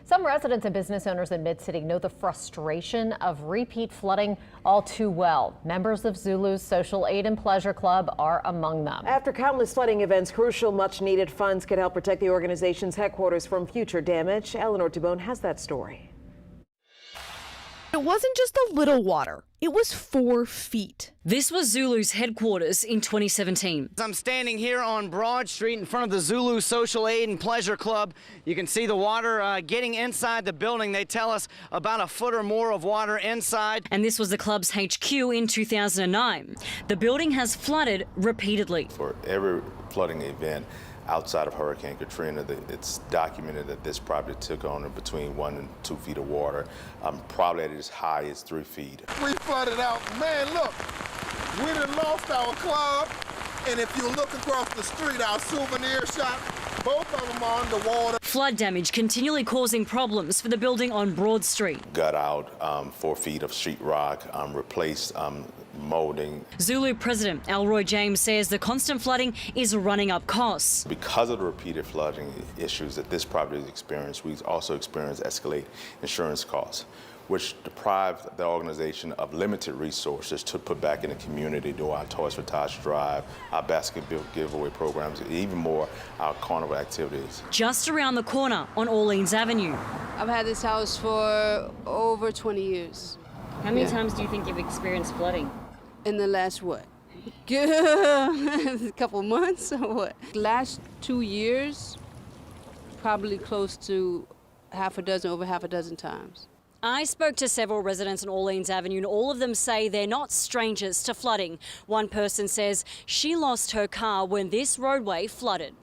Some residents and business owners in Mid-City know the frustration of repeat flooding all too well. Members of Zulu's Social Aid and Pleasure Club are among them. After countless flooding events, crucial, much-needed funds could help protect the organization's headquarters from future damage. Eleanor Tabone has that story. It wasn't just a little water. It was 4 feet. This was Zulu's headquarters in 2017. I'm standing here on Broad Street in front of the Zulu Social Aid and Pleasure Club. You can see the water getting inside the building. They tell us about a foot or more of water inside. And this was the club's HQ in 2009. The building has flooded repeatedly. For every flooding event outside of Hurricane Katrina, it's documented that this property took on between 1 and 2 feet of water, probably at as high as 3 feet. We flooded out. Man, look, we done lost our club, and if you look across the street, our souvenir shop, both of them are underwater. Flood damage continually causing problems for the building on Broad Street. Got out 4 feet of sheetrock, replaced molding. Zulu President Elroy James says the constant flooding is running up costs. Because of the repeated flooding issues that this property has experienced, we also experienced escalated insurance costs, which deprived the organization of limited resources to put back in the community, do our Toys for Tots drive, our basketball giveaway programs, even more our carnival activities. Just around the corner on Orleans Avenue. I've had this house for over 20 years. How many times do you think you've experienced flooding? In the last what? A couple months or what? Last 2 years, probably close to over half a dozen times. I spoke to several residents on Orleans Avenue and all of them say they're not strangers to flooding. One person says she lost her car when this roadway flooded.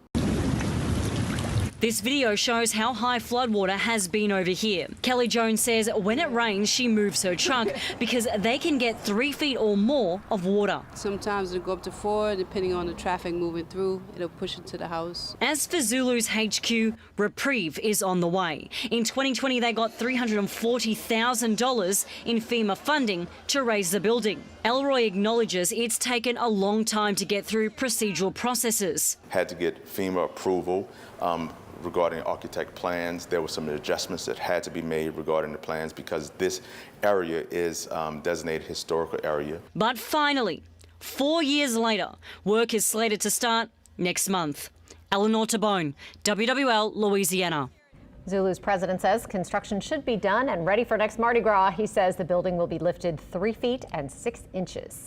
This video shows how high floodwater has been over here. Kelly Jones says when it rains, she moves her truck because they can get 3 feet or more of water. Sometimes it'll go up to 4, depending on the traffic moving through. It'll push it to the house. As for Zulu's HQ, reprieve is on the way. In 2020, they got $340,000 in FEMA funding to raise the building. Elroy acknowledges it's taken a long time to get through procedural processes. Had to get FEMA approval regarding architect plans. There were some adjustments that had to be made regarding the plans because this area is designated historical area. But finally, 4 years later, work is slated to start next month. Eleanor Tabone, WWL, Louisiana. Zulu's president says construction should be done and ready for next Mardi Gras. He says the building will be lifted 3 feet and 6 inches.